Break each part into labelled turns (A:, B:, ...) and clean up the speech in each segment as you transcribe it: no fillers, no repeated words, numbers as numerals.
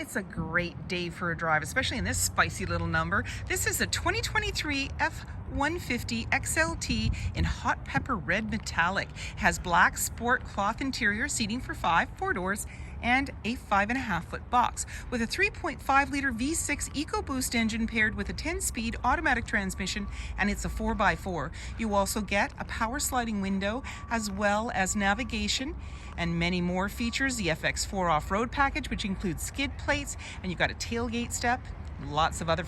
A: It's a great day for a drive, especially in this spicy little number. This is a 2023 F-150 XLT in hot pepper red metallic. It has black sport cloth interior, seating for 4 doors, and a 5.5-foot box with a 3.5 liter V6 EcoBoost engine paired with a 10-speed automatic transmission, and it's a 4x4. You also get a power sliding window as well as navigation and many more features. The FX4 off-road package, which includes skid plates, and you've got a tailgate step, lots of other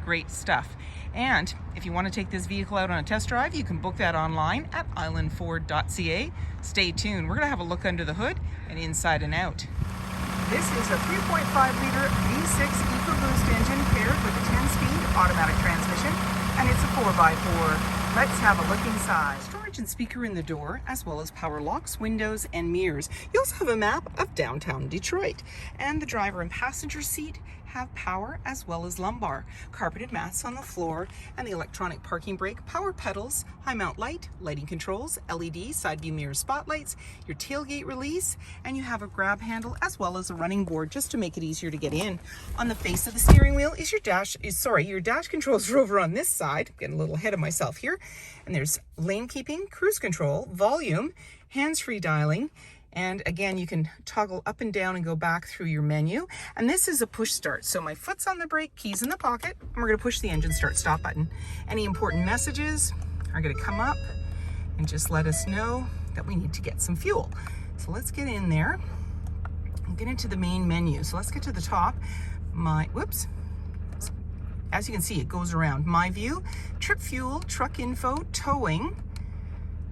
A: great stuff. And if you want to take this vehicle out on a test drive, you can book that online at islandford.ca. Stay tuned. We're going to have a look under the hood and inside and out. This is a 3.5-liter V6 EcoBoost engine paired with a 10-speed automatic transmission, and it's a 4x4. Let's have a look inside. Storage and speaker in the door, as well as power locks, windows, and mirrors. You also have a map of downtown Detroit. And the driver and passenger seat have power as well as lumbar. Carpeted mats on the floor, and the electronic parking brake, power pedals, high mount light, lighting controls, LED side view mirror spotlights, your tailgate release, and you have a grab handle as well as a running board just to make it easier to get in. On the face of the steering wheel is your dash controls are over on this side. I'm getting a little ahead of myself here. And there's lane keeping, cruise control, volume, hands-free dialing, and again, you can toggle up and down and go back through your menu. And this is a push start. So my foot's on the brake, keys in the pocket, and we're gonna push the engine start stop button. Any important messages are gonna come up and just let us know that we need to get some fuel. So let's get in there and get into the main menu. So let's get to the top. As you can see, it goes around. My view, trip fuel, truck info, towing,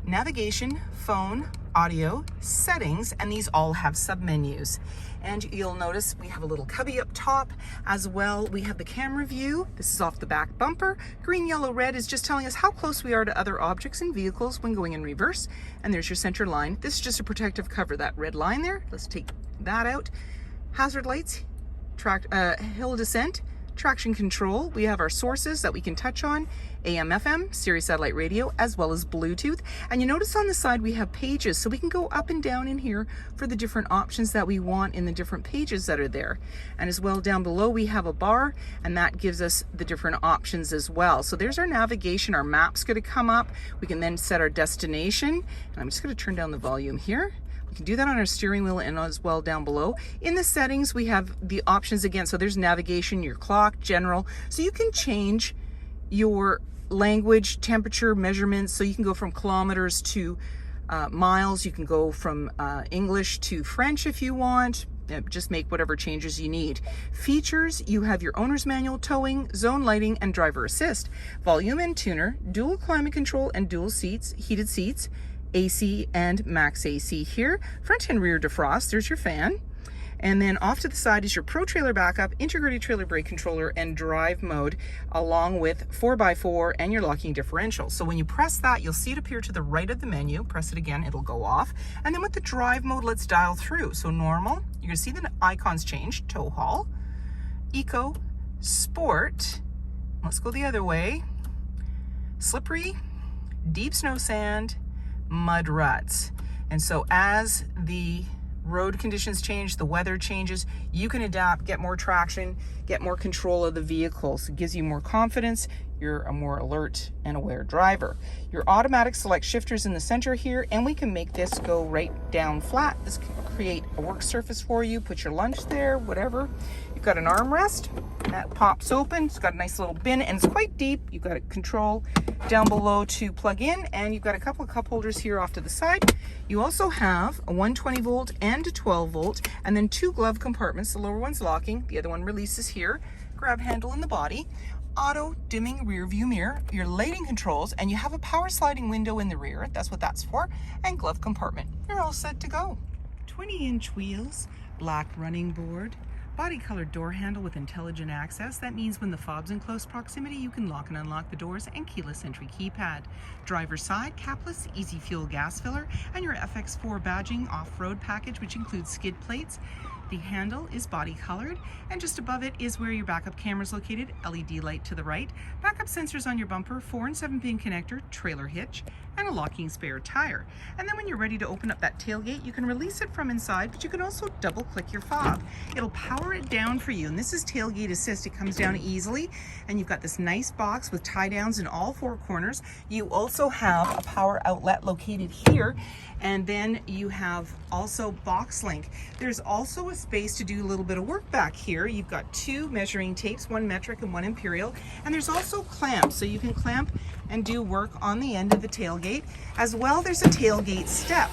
A: navigation, phone, audio, settings, and these all have submenus. And you'll notice we have a little cubby up top as well. We have the camera view. This is off the back bumper. Green, yellow, red is just telling us how close we are to other objects and vehicles when going in reverse. And there's your center line. This is just a protective cover, that red line there. Let's take that out. Hazard lights, hill descent, traction control. We have our sources that we can touch on, AM, FM, Sirius satellite radio, as well as Bluetooth. And you notice on the side we have pages, so we can go up and down in here for the different options that we want in the different pages that are there. And as well down below we have a bar, and that gives us the different options as well. So there's our navigation, our map's going to come up. We can then set our destination, and I'm just going to turn down the volume here. You can do that on our steering wheel and as well down below. In the settings, we have the options again. So there's navigation, your clock, general. So you can change your language, temperature, measurements. So you can go from kilometers to miles. You can go from English to French if you want. Just make whatever changes you need. Features, you have your owner's manual, towing, zone lighting, and driver assist. Volume and tuner, dual climate control and dual seats, heated seats, AC and max AC here. Front and rear defrost, there's your fan. And then off to the side is your Pro Trailer backup, integrated trailer brake controller, and drive mode, along with 4x4 and your locking differential. So when you press that, you'll see it appear to the right of the menu. Press it again, it'll go off. And then with the drive mode, let's dial through. So normal, you're gonna see the icons change. Tow haul, eco, sport, let's go the other way, slippery, deep snow sand, mud ruts. And so as the road conditions change, the weather changes, you can adapt, get more traction, get more control of the vehicle. So it gives you more confidence. You're a more alert and aware driver. Your automatic select shifters in the center here, and we can make this go right down flat. This can create a work surface for you, put your lunch there, whatever. You've got an armrest that pops open. It's got a nice little bin, and it's quite deep. You've got a control down below to plug in, and you've got a couple of cup holders here off to the side. You also have a 120 volt and a 12 volt, and then 2 glove compartments. The lower one's locking, the other one releases here. Grab handle in the body. Auto dimming rear view mirror, your lighting controls, and you have a power sliding window in the rear. That's what that's for. And glove compartment. You're all set to go. 20-inch wheels, black running board, body colored door handle with intelligent access. That means when the fob's in close proximity, you can lock and unlock the doors, and keyless entry keypad. Driver's side, capless, easy fuel gas filler, and your FX4 badging off-road package, which includes skid plates, The handle is body colored, and just above it is where your backup camera is located, LED light to the right, backup sensors on your bumper, 4 and 7-pin connector, trailer hitch, and a locking spare tire. And then when you're ready to open up that tailgate, you can release it from inside, but you can also double click your fob. It'll power it down for you, and this is tailgate assist. It comes down easily, and you've got this nice box with tie downs in all 4 corners. You also have a power outlet located here, and then you have also box link. There's also a space to do a little bit of work back here. You've got 2 measuring tapes, 1 metric and 1 imperial, and there's also clamps, so you can clamp and do work on the end of the tailgate. As well, there's a tailgate step.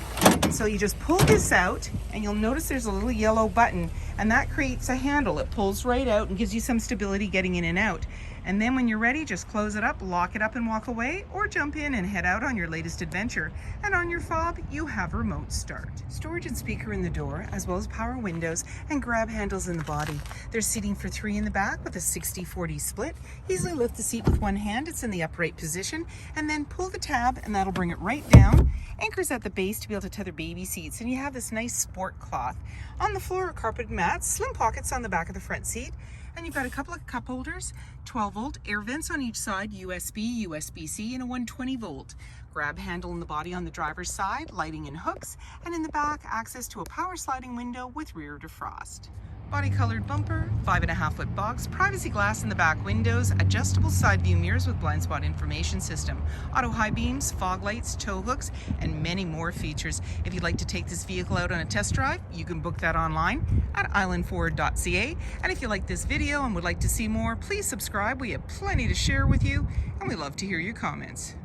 A: So you just pull this out, and you'll notice there's a little yellow button, and that creates a handle. It pulls right out and gives you some stability getting in and out. And then when you're ready, just close it up, lock it up and walk away, or jump in and head out on your latest adventure. And on your fob, you have remote start. Storage and speaker in the door, as well as power windows and grab handles in the body. There's seating for 3 in the back with a 60-40 split. Easily lift the seat with one hand, it's in the upright position, and then pull the tab and that'll bring it right down. Anchors at the base to be able to tether baby seats, and you have this nice sport cloth. On the floor are carpeted mats, slim pockets on the back of the front seat, and you've got a couple of cup holders, 12-volt air vents on each side, USB, USB-C, and a 120-volt. Grab handle in the body on the driver's side, lighting and hooks, and in the back, access to a power sliding window with rear defrost. Body colored bumper, 5.5-foot box, privacy glass in the back windows, adjustable side view mirrors with blind spot information system, auto high beams, fog lights, tow hooks, and many more features. If you'd like to take this vehicle out on a test drive, you can book that online at islandford.ca. And if you like this video and would like to see more, please subscribe. We have plenty to share with you, and we love to hear your comments.